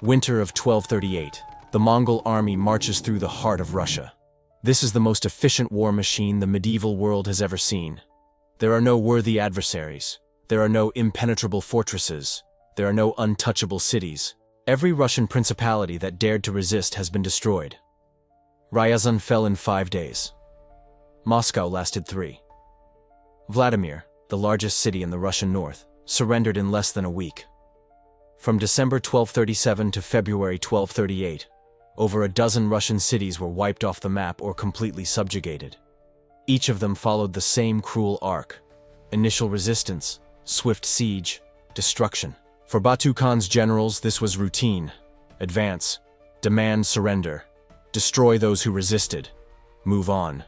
Winter of 1238. The Mongol army marches through the heart of Russia. This is the most efficient war machine the medieval world has ever seen. There are no worthy adversaries. There are no impenetrable fortresses. There are no untouchable cities. Every Russian principality that dared to resist has been destroyed. Ryazan fell in 5 days. Moscow lasted 3. Vladimir, the largest city in the Russian north, surrendered in less than a week. From December 1237 to February 1238, over a dozen Russian cities were wiped off the map or completely subjugated. Each of them followed the same cruel arc: initial resistance, swift siege, destruction. For Batu Khan's generals, this was routine: advance, demand surrender, destroy those who resisted, move on.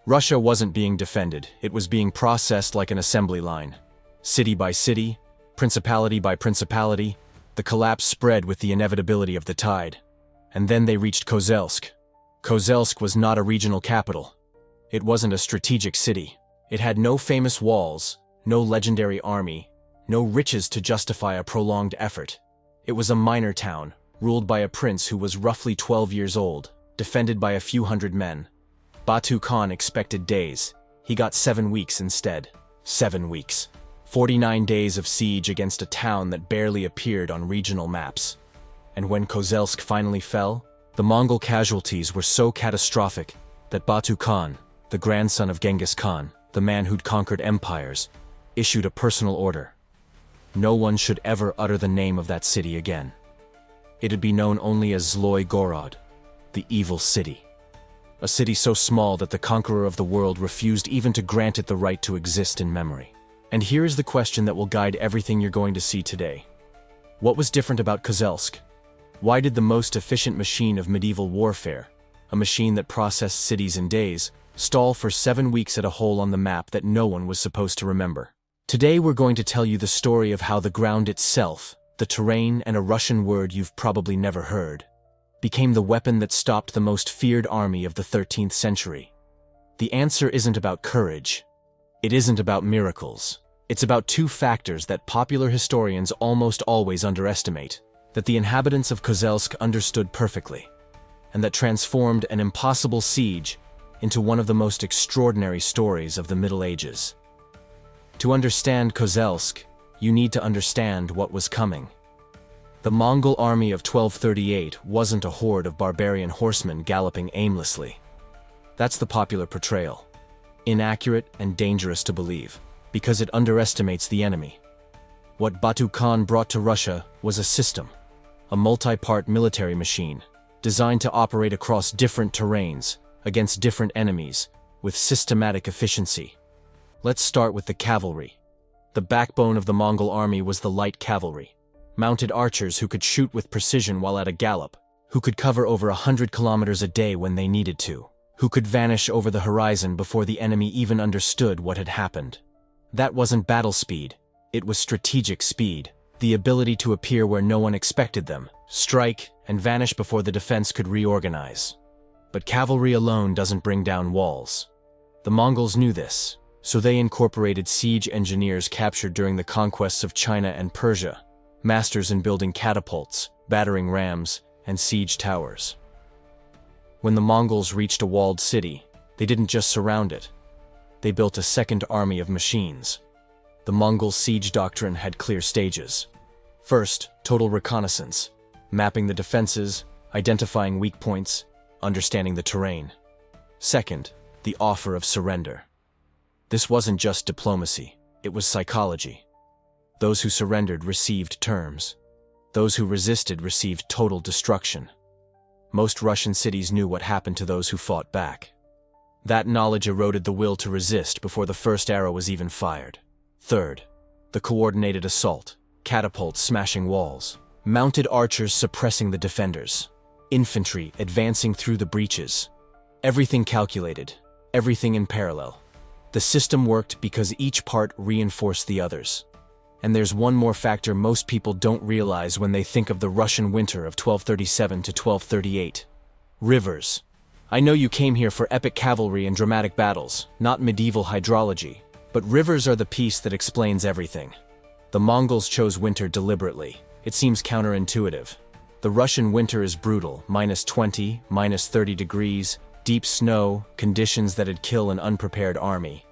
Russia wasn't being defended, it was being processed like an assembly line. City by city, principality by principality, the collapse spread with the inevitability of the tide. And then they reached Kozelsk. Kozelsk was not a regional capital. It wasn't a strategic city. It had no famous walls, no legendary army, no riches to justify a prolonged effort. It was a minor town, ruled by a prince who was roughly 12 years old, defended by a few hundred men. Batu Khan expected days. He got 7 weeks instead. 7 weeks. 49 days of siege against a town that barely appeared on regional maps. And when Kozelsk finally fell, the Mongol casualties were so catastrophic that Batu Khan, the grandson of Genghis Khan, the man who'd conquered empires, issued a personal order. No one should ever utter the name of that city again. It'd be known only as Zloy Gorod, the evil city. A city so small that the conqueror of the world refused even to grant it the right to exist in memory. And here is the question that will guide everything you're going to see today. What was different about Kozelsk? Why did the most efficient machine of medieval warfare, a machine that processed cities in days, stall for 7 weeks at a hole on the map that no one was supposed to remember? Today we're going to tell you the story of how the ground itself, the terrain, and a Russian word you've probably never heard, became the weapon that stopped the most feared army of the 13th century. The answer isn't about courage. It isn't about miracles. It's about 2 factors that popular historians almost always underestimate, that the inhabitants of Kozelsk understood perfectly, and that transformed an impossible siege into one of the most extraordinary stories of the Middle Ages. To understand Kozelsk, you need to understand what was coming. The Mongol army of 1238 wasn't a horde of barbarian horsemen galloping aimlessly. That's the popular portrayal. Inaccurate and dangerous to believe, because it underestimates the enemy. What Batu Khan brought to Russia was a system, a multi-part military machine, designed to operate across different terrains, against different enemies, with systematic efficiency. Let's start with the cavalry. The backbone of the Mongol army was the light cavalry, mounted archers who could shoot with precision while at a gallop, who could cover over 100 kilometers a day when they needed to, who could vanish over the horizon before the enemy even understood what had happened. That wasn't battle speed, it was strategic speed, the ability to appear where no one expected them, strike, and vanish before the defense could reorganize. But cavalry alone doesn't bring down walls. The Mongols knew this, so they incorporated siege engineers captured during the conquests of China and Persia, masters in building catapults, battering rams, and siege towers. When the Mongols reached a walled city, they didn't just surround it. They built a second army of machines. The Mongol siege doctrine had clear stages. First, total reconnaissance, mapping the defenses, identifying weak points, understanding the terrain. Second, the offer of surrender. This wasn't just diplomacy, it was psychology. Those who surrendered received terms. Those who resisted received total destruction. Most Russian cities knew what happened to those who fought back. That knowledge eroded the will to resist before the first arrow was even fired. Third, the coordinated assault, catapults smashing walls, mounted archers suppressing the defenders, infantry advancing through the breaches. Everything calculated, everything in parallel. The system worked because each part reinforced the others. And there's one more factor most people don't realize when they think of the Russian winter of 1237 to 1238. Rivers. I know you came here for epic cavalry and dramatic battles, not medieval hydrology, but rivers are the piece that explains everything. The Mongols chose winter deliberately. It seems counterintuitive. The Russian winter is brutal, -20, -30 degrees, deep snow, conditions that'd kill an unprepared army.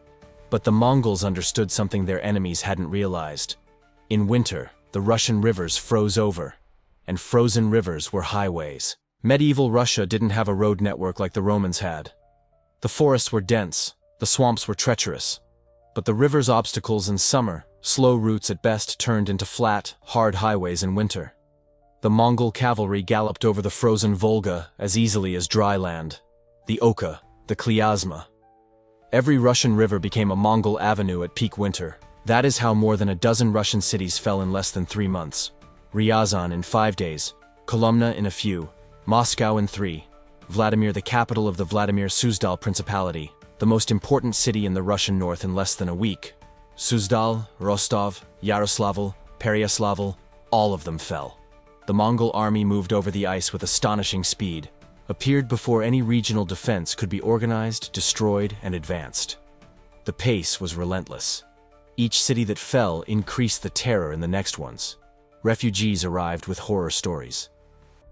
But the Mongols understood something their enemies hadn't realized. In winter, the Russian rivers froze over, and frozen rivers were highways. Medieval Russia didn't have a road network like the Romans had. The forests were dense, the swamps were treacherous, but the river's obstacles in summer, slow routes at best, turned into flat, hard highways in winter. The Mongol cavalry galloped over the frozen Volga as easily as dry land. The Oka, the Klyazma. Every Russian river became a Mongol avenue at peak winter. That is how more than a dozen Russian cities fell in less than 3 months. Ryazan in 5 days, Kolomna in a few, Moscow in 3, Vladimir, the capital of the Vladimir Suzdal Principality, the most important city in the Russian north, in less than a week. Suzdal, Rostov, Yaroslavl, Pereyaslav, all of them fell. The Mongol army moved over the ice with astonishing speed, appeared before any regional defense could be organized, destroyed, and advanced. The pace was relentless. Each city that fell increased the terror in the next ones. Refugees arrived with horror stories.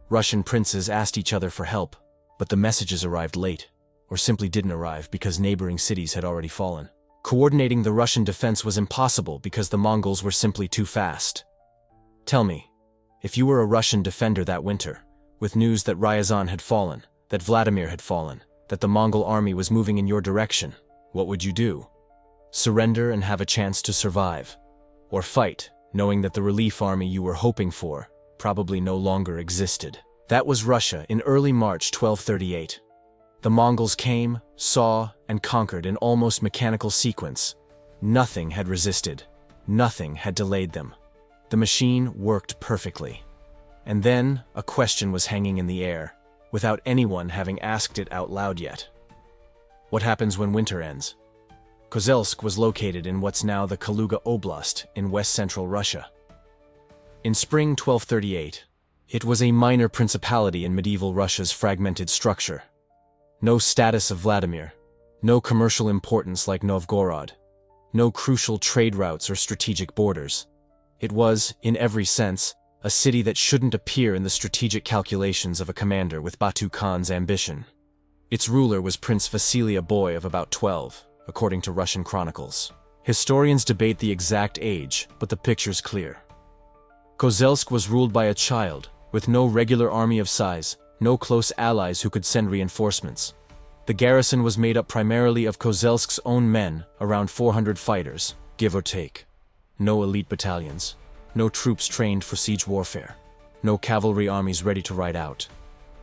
Russian princes asked each other for help, but the messages arrived late, or simply didn't arrive because neighboring cities had already fallen. Coordinating the Russian defense was impossible because the Mongols were simply too fast. Tell me, if you were a Russian defender that winter, with news that Ryazan had fallen, that Vladimir had fallen, that the Mongol army was moving in your direction, what would you do? Surrender and have a chance to survive? Or fight, knowing that the relief army you were hoping for probably no longer existed? That was Russia in early March 1238. The Mongols came, saw, and conquered in almost mechanical sequence. Nothing had resisted. Nothing had delayed them. The machine worked perfectly. And then a question was hanging in the air, without anyone having asked it out loud yet. What happens when winter ends? Kozelsk was located in what's now the Kaluga Oblast in west-central Russia. In spring 1238, it was a minor principality in medieval Russia's fragmented structure. No status of Vladimir, no commercial importance like Novgorod, no crucial trade routes or strategic borders. It was, in every sense, a city that shouldn't appear in the strategic calculations of a commander with Batu Khan's ambition. Its ruler was Prince Vasily, a boy of about 12, according to Russian chronicles. Historians debate the exact age, but the picture's clear. Kozelsk was ruled by a child, with no regular army of size, no close allies who could send reinforcements. The garrison was made up primarily of Kozelsk's own men, around 400 fighters, give or take. No elite battalions, no troops trained for siege warfare, no cavalry armies ready to ride out,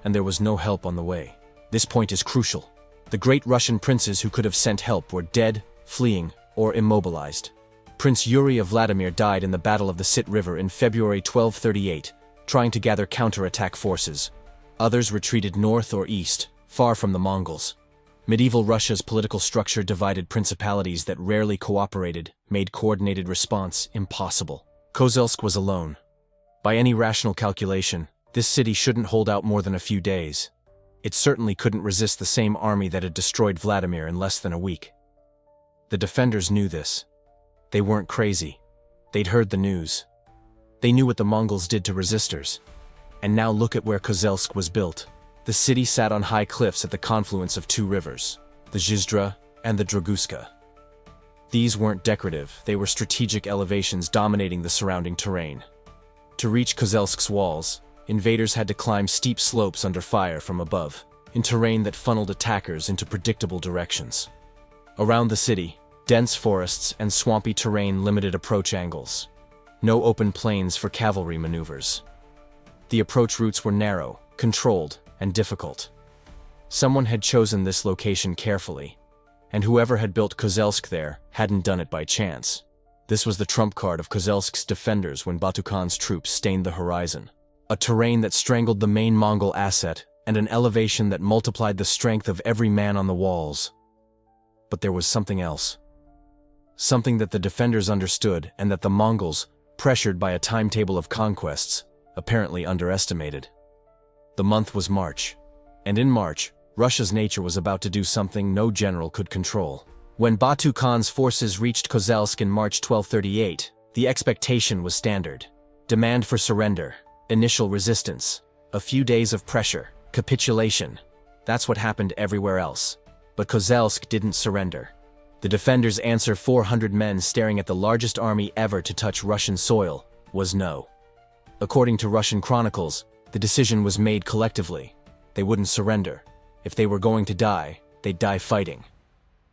and there was no help on the way. This point is crucial. The great Russian princes who could have sent help were dead, fleeing, or immobilized. Prince Yuri of Vladimir died in the Battle of the Sit River in February 1238, trying to gather counterattack forces. Others retreated north or east, far from the Mongols. Medieval Russia's political structure divided principalities that rarely cooperated, made coordinated response impossible. Kozelsk was alone. By any rational calculation, this city shouldn't hold out more than a few days. It certainly couldn't resist the same army that had destroyed Vladimir in less than a week. The defenders knew this. They weren't crazy. They'd heard the news. They knew what the Mongols did to resistors. And now look at where Kozelsk was built. The city sat on high cliffs at the confluence of 2 rivers, the Zhizdra and the Draguska. These weren't decorative, they were strategic elevations dominating the surrounding terrain. To reach Kozelsk's walls, invaders had to climb steep slopes under fire from above, in terrain that funneled attackers into predictable directions. Around the city, dense forests and swampy terrain limited approach angles. No open plains for cavalry maneuvers. The approach routes were narrow, controlled, and difficult. Someone had chosen this location carefully, and whoever had built Kozelsk there hadn't done it by chance. This was the trump card of Kozelsk's defenders when Batu Khan's troops stained the horizon. A terrain that strangled the main Mongol asset, and an elevation that multiplied the strength of every man on the walls. But there was something else. Something that the defenders understood and that the Mongols, pressured by a timetable of conquests, apparently underestimated. The month was March, and in March, Russia's nature was about to do something no general could control. When Batu Khan's forces reached Kozelsk in March 1238, the expectation was standard. Demand for surrender, initial resistance, A few days of pressure, capitulation. That's what happened everywhere else. But Kozelsk didn't surrender. The defenders' answer, 400 men staring at the largest army ever to touch Russian soil, was no. According to Russian chronicles, the decision was made collectively. They wouldn't surrender. If they were going to die, they'd die fighting.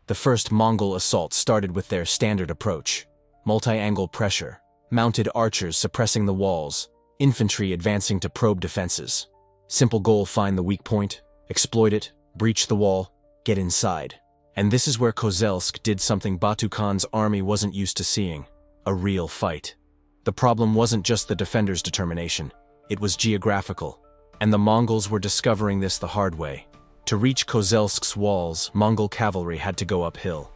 The first Mongol assault started with their standard approach. Multi-angle pressure, mounted archers suppressing the walls, infantry advancing to probe defenses. Simple goal: find the weak point, exploit it, breach the wall, get inside. And this is where Kozelsk did something Batu Khan's army wasn't used to seeing: a real fight. The problem wasn't just the defenders' determination, it was geographical. And the Mongols were discovering this the hard way. To reach Kozelsk's walls, Mongol cavalry had to go uphill.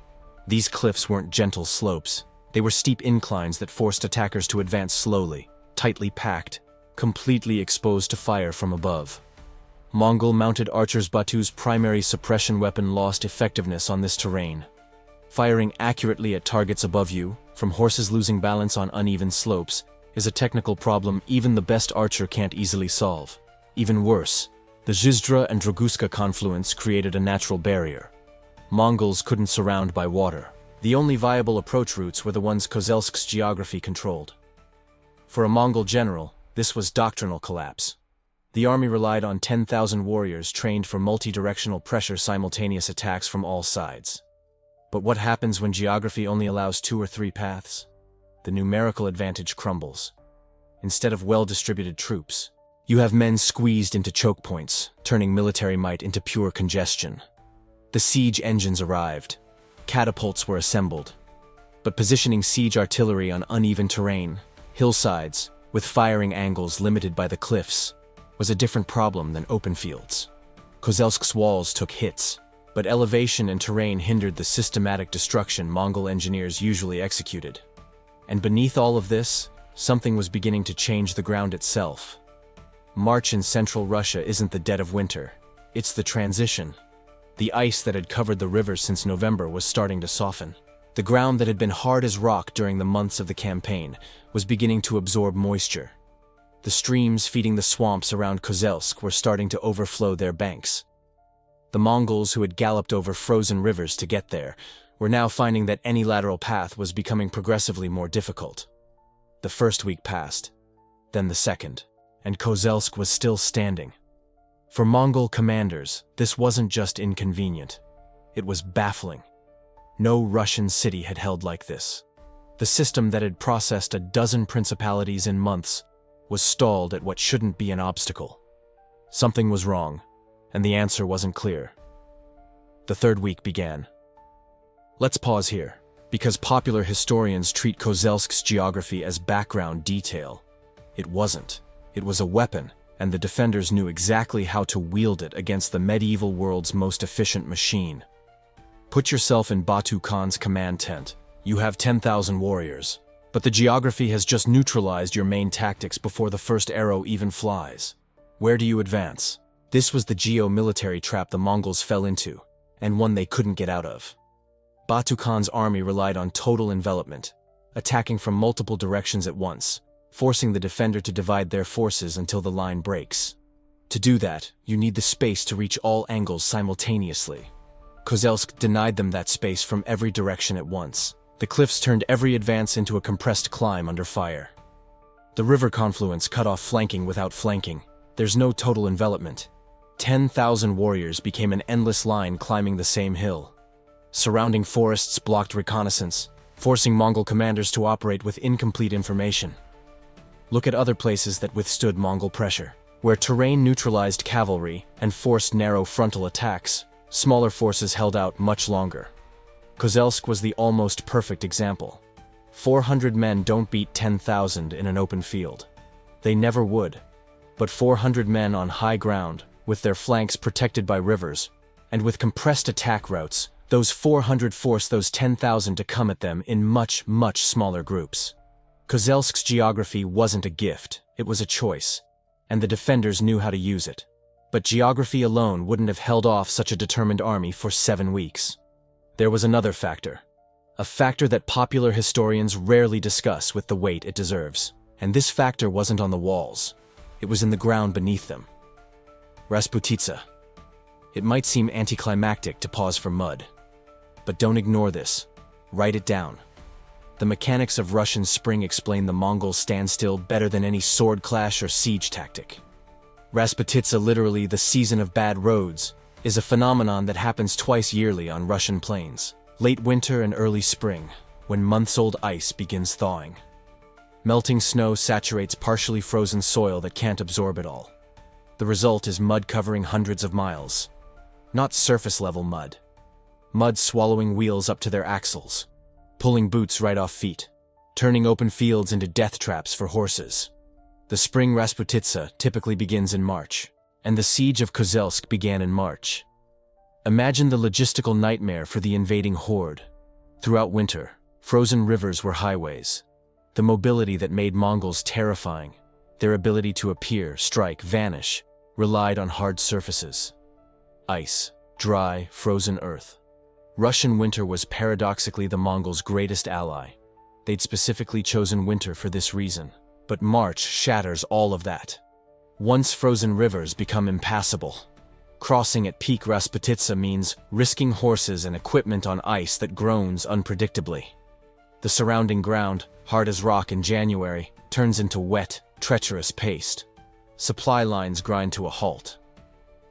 These cliffs weren't gentle slopes. They were steep inclines that forced attackers to advance slowly, tightly packed, completely exposed to fire from above. Mongol mounted archers, Batu's primary suppression weapon, lost effectiveness on this terrain. Firing accurately at targets above you, from horses losing balance on uneven slopes, is a technical problem even the best archer can't easily solve. Even worse, the Zhizdra and Draguska confluence created a natural barrier. Mongols couldn't surround by water. The only viable approach routes were the ones Kozelsk's geography controlled. For a Mongol general, this was doctrinal collapse. The army relied on 10,000 warriors trained for multi-directional pressure, simultaneous attacks from all sides. But what happens when geography only allows 2 or 3 paths? The numerical advantage crumbles. Instead of well-distributed troops, you have men squeezed into choke points, turning military might into pure congestion. The siege engines arrived. Catapults were assembled. But positioning siege artillery on uneven terrain, hillsides, with firing angles limited by the cliffs, was a different problem than open fields. Kozelsk's walls took hits, but elevation and terrain hindered the systematic destruction Mongol engineers usually executed. And beneath all of this, something was beginning to change: the ground itself. March in central Russia isn't the dead of winter, it's the transition. The ice that had covered the rivers since November was starting to soften. The ground that had been hard as rock during the months of the campaign was beginning to absorb moisture. The streams feeding the swamps around Kozelsk were starting to overflow their banks. The Mongols, who had galloped over frozen rivers to get there, were now finding that any lateral path was becoming progressively more difficult. The first week passed, then the second, and Kozelsk was still standing. For Mongol commanders, this wasn't just inconvenient. It was baffling. No Russian city had held like this. The system that had processed a dozen principalities in months was stalled at what shouldn't be an obstacle. Something was wrong, and the answer wasn't clear. The third week began. Let's pause here, because popular historians treat Kozelsk's geography as background detail. It wasn't. It was a weapon, and the defenders knew exactly how to wield it against the medieval world's most efficient machine. Put yourself in Batu Khan's command tent. You have 10,000 warriors, but the geography has just neutralized your main tactics before the first arrow even flies. Where do you advance? This was the geo-military trap the Mongols fell into, and one they couldn't get out of. Batu Khan's army relied on total envelopment, attacking from multiple directions at once, forcing the defender to divide their forces until the line breaks. To do that, you need the space to reach all angles simultaneously. Kozelsk denied them that space from every direction at once. The cliffs turned every advance into a compressed climb under fire. The river confluence cut off flanking without flanking. There's no total envelopment. 10,000 warriors became an endless line climbing the same hill. Surrounding forests blocked reconnaissance, forcing Mongol commanders to operate with incomplete information. Look at other places that withstood Mongol pressure. Where terrain neutralized cavalry and forced narrow frontal attacks, smaller forces held out much longer. Kozelsk was the almost perfect example. 400 men don't beat 10,000 in an open field. They never would. But 400 men on high ground, with their flanks protected by rivers, and with compressed attack routes, those 400 forced those 10,000 to come at them in much, much smaller groups. Kozelsk's geography wasn't a gift, it was a choice, and the defenders knew how to use it. But geography alone wouldn't have held off such a determined army for 7 weeks. There was another factor. A factor that popular historians rarely discuss with the weight it deserves. And this factor wasn't on the walls. It was in the ground beneath them. Rasputitsa. It might seem anticlimactic to pause for mud. But don't ignore this. Write it down. The mechanics of Russian Spring explain the Mongols' standstill better than any sword clash or siege tactic. Rasputitsa, literally the season of bad roads, is a phenomenon that happens twice yearly on Russian plains. Late winter and early spring, when months-old ice begins thawing. Melting snow saturates partially frozen soil that can't absorb it all. The result is mud covering hundreds of miles. Not surface-level mud. Mud swallowing wheels up to their axles, pulling boots right off feet, turning open fields into death traps for horses. The spring Rasputitsa typically begins in March, and the siege of Kozelsk began in March. Imagine the logistical nightmare for the invading horde. Throughout winter, frozen rivers were highways. The mobility that made Mongols terrifying, their ability to appear, strike, vanish, relied on hard surfaces. Ice, dry, frozen earth. Russian winter was paradoxically the Mongols' greatest ally. They'd specifically chosen winter for this reason. But March shatters all of that. Once frozen rivers become impassable. Crossing at peak Rasputitsa means risking horses and equipment on ice that groans unpredictably. The surrounding ground, hard as rock in January, turns into wet, treacherous paste. Supply lines grind to a halt.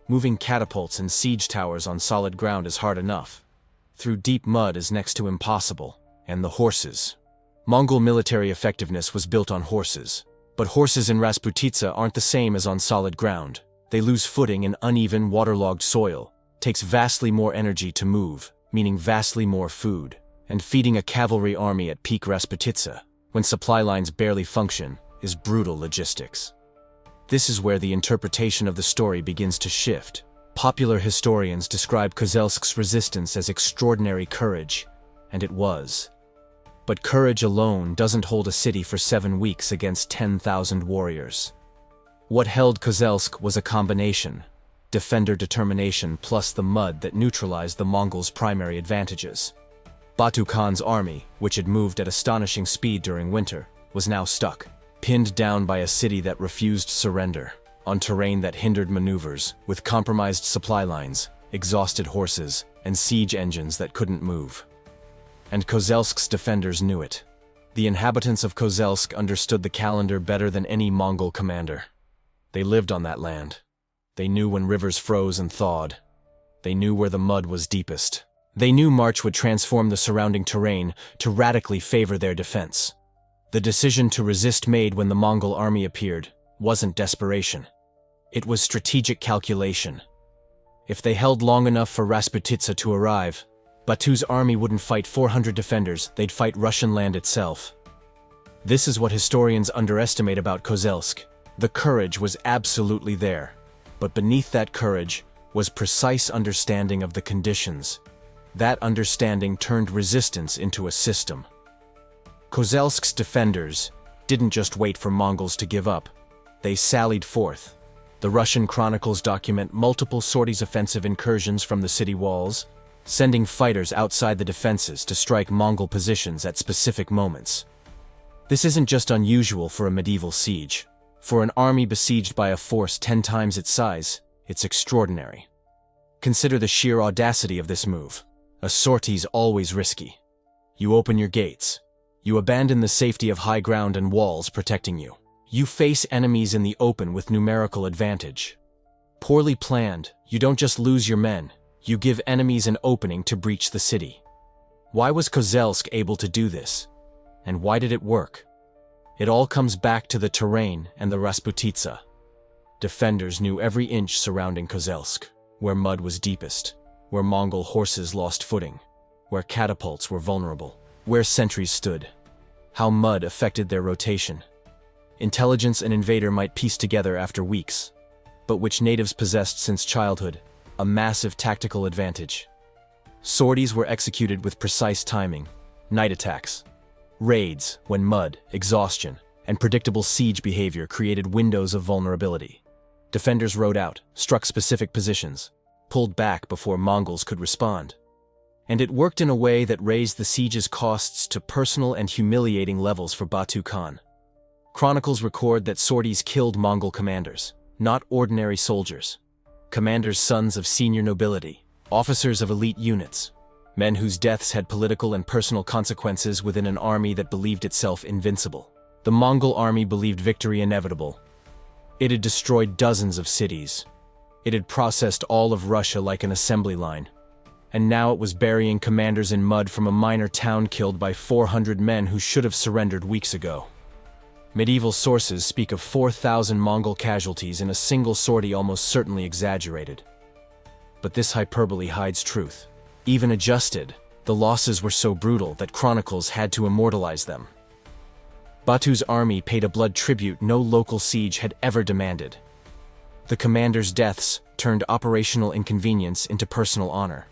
Moving catapults and siege towers on solid ground is hard enough. Through deep mud is next to impossible. And the horses. Mongol military effectiveness was built on horses. But horses in Rasputitsa aren't the same as on solid ground. They lose footing in uneven, waterlogged soil. Takes vastly more energy to move, meaning vastly more food. And feeding a cavalry army at peak Rasputitsa, when supply lines barely function, is brutal logistics. This is where the interpretation of the story begins to shift. Popular historians describe Kozelsk's resistance as extraordinary courage, and it was. But courage alone doesn't hold a city for 7 weeks against 10,000 warriors. What held Kozelsk was a combination: defender determination plus the mud that neutralized the Mongols' primary advantages. Batu Khan's army, which had moved at astonishing speed during winter, was now stuck, pinned down by a city that refused surrender, on terrain that hindered maneuvers, with compromised supply lines, exhausted horses, and siege engines that couldn't move. And Kozelsk's defenders knew it. The inhabitants of Kozelsk understood the calendar better than any Mongol commander. They lived on that land. They knew when rivers froze and thawed. They knew where the mud was deepest. They knew March would transform the surrounding terrain to radically favor their defense. The decision to resist made when the Mongol army appeared wasn't desperation. It was strategic calculation. If they held long enough for Rasputitsa to arrive, Batu's army wouldn't fight 400 defenders, they'd fight Russian land itself. This is what historians underestimate about Kozelsk. The courage was absolutely there, but beneath that courage was precise understanding of the conditions. That understanding turned resistance into a system. Kozelsk's defenders didn't just wait for Mongols to give up. They sallied forth. The Russian chronicles document multiple sorties offensive incursions from the city walls, sending fighters outside the defenses to strike Mongol positions at specific moments. This isn't just unusual for a medieval siege. For an army besieged by a force 10 times its size, it's extraordinary. Consider the sheer audacity of this move. A sortie's always risky. You open your gates. You abandon the safety of high ground and walls protecting you. You face enemies in the open with numerical advantage. Poorly planned, you don't just lose your men, you give enemies an opening to breach the city. Why was Kozelsk able to do this? And why did it work? It all comes back to the terrain and the Rasputitsa. Defenders knew every inch surrounding Kozelsk, where mud was deepest, where Mongol horses lost footing, where catapults were vulnerable, where sentries stood, how mud affected their rotation. Intelligence an invader might piece together after weeks, but which natives possessed since childhood, a massive tactical advantage. Sorties were executed with precise timing, night attacks, raids when mud, exhaustion, and predictable siege behavior created windows of vulnerability. Defenders rode out, struck specific positions, pulled back before Mongols could respond. And it worked in a way that raised the siege's costs to personal and humiliating levels for Batu Khan. Chronicles record that sorties killed Mongol commanders, not ordinary soldiers. commanders, sons of senior nobility, officers of elite units, men whose deaths had political and personal consequences within an army that believed itself invincible. The Mongol army believed victory inevitable. It had destroyed dozens of cities. It had processed all of Russia like an assembly line. And now it was burying commanders in mud from a minor town killed by 400 men who should have surrendered weeks ago. Medieval sources speak of 4,000 Mongol casualties in a single sortie, almost certainly exaggerated. But this hyperbole hides truth. Even adjusted, the losses were so brutal that chronicles had to immortalize them. Batu's army paid a blood tribute no local siege had ever demanded. The commanders' deaths turned operational inconvenience into personal honor.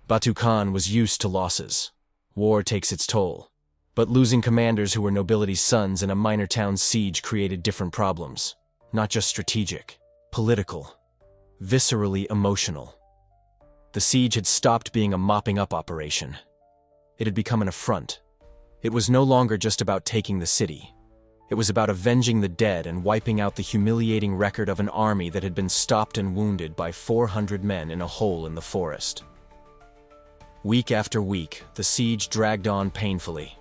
Batu Khan was used to losses. War takes its toll. But losing commanders who were nobility's sons in a minor town's siege created different problems. Not just strategic, political, viscerally emotional. The siege had stopped being a mopping-up operation. It had become an affront. It was no longer just about taking the city. It was about avenging the dead and wiping out the humiliating record of an army that had been stopped and wounded by 400 men in a hole in the forest. Week after week, the siege dragged on painfully.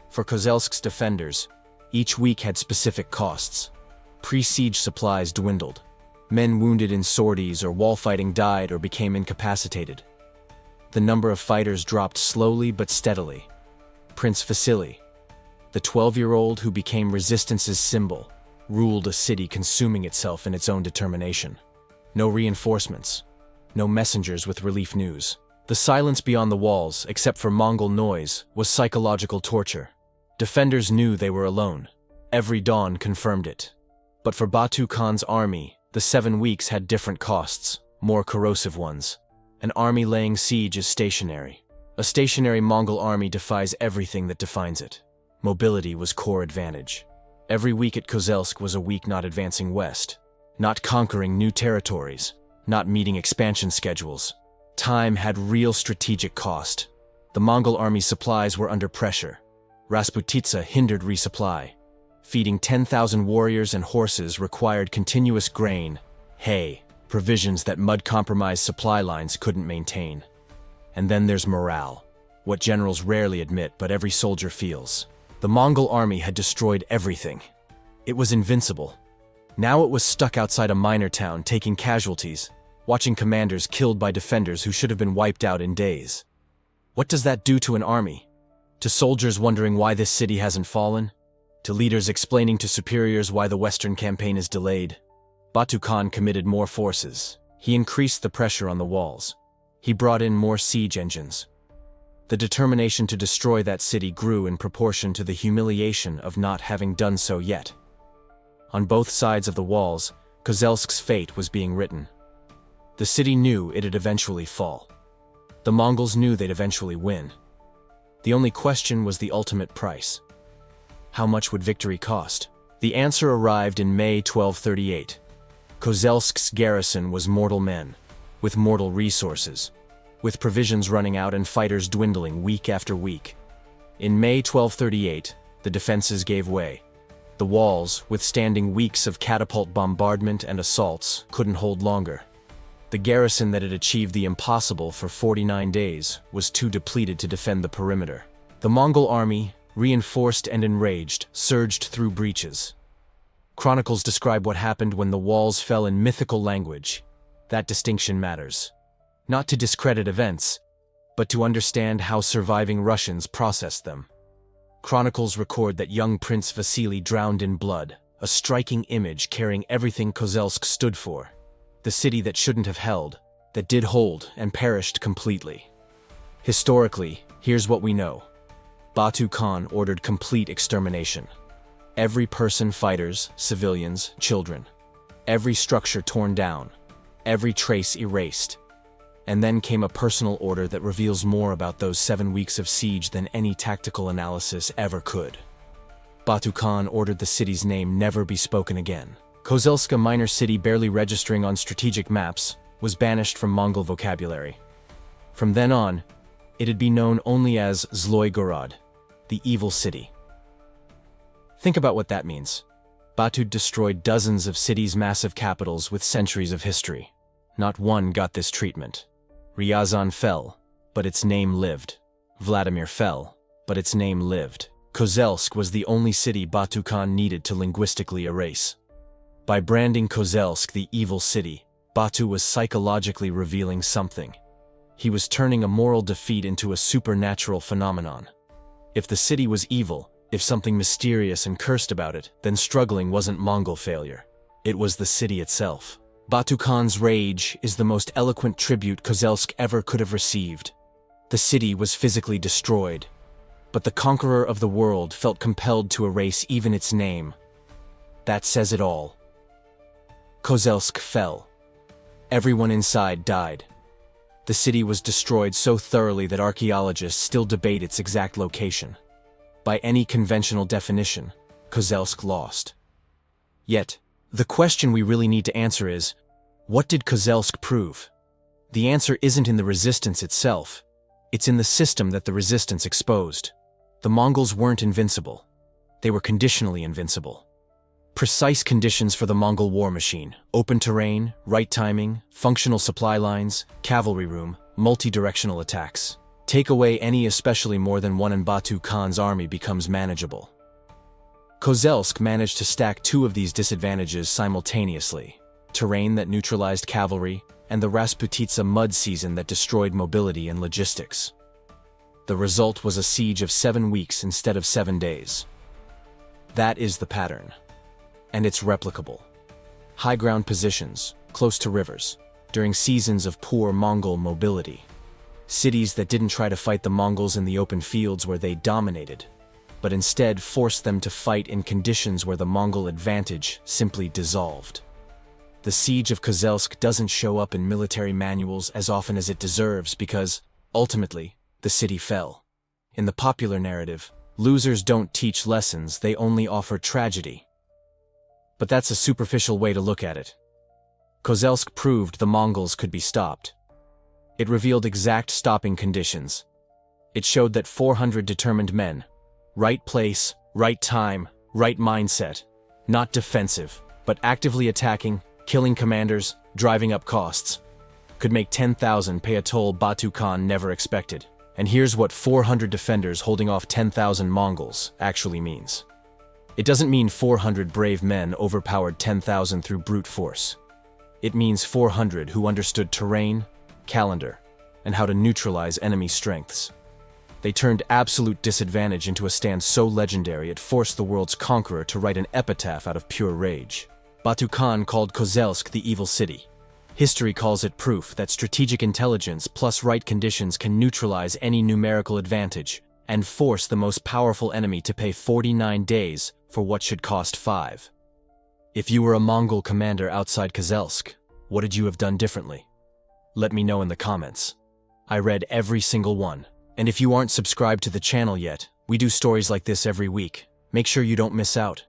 For Kozelsk's defenders, each week had specific costs. Pre-siege supplies dwindled. Men wounded in sorties or wall fighting died or became incapacitated. The number of fighters dropped slowly but steadily. Prince Vasily, the 12-year-old who became resistance's symbol, ruled a city consuming itself in its own determination. No reinforcements, no messengers with relief news. The silence beyond the walls, except for Mongol noise, was psychological torture. Defenders knew they were alone. Every dawn confirmed it. But for Batu Khan's army, the 7 weeks had different costs, more corrosive ones. An army laying siege is stationary. A stationary Mongol army defies everything that defines it. Mobility was core advantage. Every week at Kozelsk was a week not advancing west, not conquering new territories, not meeting expansion schedules. Time had real strategic cost. The Mongol army's supplies were under pressure. Rasputitsa hindered resupply. Feeding 10,000 warriors and horses required continuous grain, hay, provisions that mud-compromised supply lines couldn't maintain. And then there's morale, what generals rarely admit but every soldier feels. The Mongol army had destroyed everything. It was invincible. Now it was stuck outside a minor town taking casualties, watching commanders killed by defenders who should have been wiped out in days. What does that do to an army? To soldiers wondering why this city hasn't fallen? To leaders explaining to superiors why the Western campaign is delayed? Batu Khan committed more forces. He increased the pressure on the walls. He brought in more siege engines. The determination to destroy that city grew in proportion to the humiliation of not having done so yet. On both sides of the walls, Kozelsk's fate was being written. The city knew it'd eventually fall. The Mongols knew they'd eventually win. The only question was the ultimate price. How much would victory cost? The answer arrived in May 1238. Kozelsk's garrison was mortal men, with mortal resources, with provisions running out and fighters dwindling week after week. In May 1238, the defenses gave way. The walls, withstanding weeks of catapult bombardment and assaults, couldn't hold longer. The garrison that had achieved the impossible for 49 days was too depleted to defend the perimeter. The Mongol army, reinforced and enraged, surged through breaches. Chronicles describe what happened when the walls fell in mythical language. That distinction matters. Not to discredit events, but to understand how surviving Russians processed them. Chronicles record that young Prince Vasily drowned in blood, a striking image carrying everything Kozelsk stood for. The city that shouldn't have held, that did hold and perished completely. Historically, here's what we know. Batu Khan ordered complete extermination. Every person, fighters, civilians, children. Every structure torn down. Every trace erased. And then came a personal order that reveals more about those 7 weeks of siege than any tactical analysis ever could. Batu Khan ordered the city's name never be spoken again. Kozelsk, a minor city barely registering on strategic maps, was banished from Mongol vocabulary. From then on, it'd be known only as Zloy Gorod, the evil city. Think about what that means. Batu destroyed dozens of cities' massive capitals with centuries of history. Not one got this treatment. Ryazan fell, but its name lived. Vladimir fell, but its name lived. Kozelsk was the only city Batu Khan needed to linguistically erase. By branding Kozelsk the evil city, Batu was psychologically revealing something. He was turning a moral defeat into a supernatural phenomenon. If the city was evil, if something mysterious and cursed about it, then struggling wasn't Mongol failure. It was the city itself. Batu Khan's rage is the most eloquent tribute Kozelsk ever could have received. The city was physically destroyed, but the conqueror of the world felt compelled to erase even its name. That says it all. Kozelsk fell. Everyone inside died. The city was destroyed so thoroughly that archaeologists still debate its exact location. By any conventional definition, Kozelsk lost. Yet, the question we really need to answer is, what did Kozelsk prove? The answer isn't in the resistance itself. It's in the system that the resistance exposed. The Mongols weren't invincible. They were conditionally invincible. Precise conditions for the Mongol war machine: open terrain, right timing, functional supply lines, cavalry room, multi-directional attacks. Take away any, especially more than one, and Batu Khan's army becomes manageable. Kozelsk managed to stack two of these disadvantages simultaneously: terrain that neutralized cavalry, and the Rasputitsa mud season that destroyed mobility and logistics. The result was a siege of 7 weeks instead of 7 days. That is the pattern. And it's replicable. High ground positions, close to rivers, during seasons of poor Mongol mobility. Cities that didn't try to fight the Mongols in the open fields where they dominated, but instead forced them to fight in conditions where the Mongol advantage simply dissolved. The siege of Kozelsk doesn't show up in military manuals as often as it deserves because, ultimately, the city fell. In the popular narrative, losers don't teach lessons, they only offer tragedy. But that's a superficial way to look at it. Kozelsk proved the Mongols could be stopped. It revealed exact stopping conditions. It showed that 400 determined men, right place, right time, right mindset, not defensive, but actively attacking, killing commanders, driving up costs, could make 10,000 pay a toll Batu Khan never expected. And here's what 400 defenders holding off 10,000 Mongols actually means. It doesn't mean 400 brave men overpowered 10,000 through brute force. It means 400 who understood terrain, calendar, and how to neutralize enemy strengths. They turned absolute disadvantage into a stand so legendary it forced the world's conqueror to write an epitaph out of pure rage. Batu Khan called Kozelsk the evil city. History calls it proof that strategic intelligence plus right conditions can neutralize any numerical advantage and force the most powerful enemy to pay 49 days for what should cost 5. If you were a Mongol commander outside Kozelsk, what did you have done differently? Let me know in the comments. I read every single one. And if you aren't subscribed to the channel yet, we do stories like this every week. Make sure you don't miss out.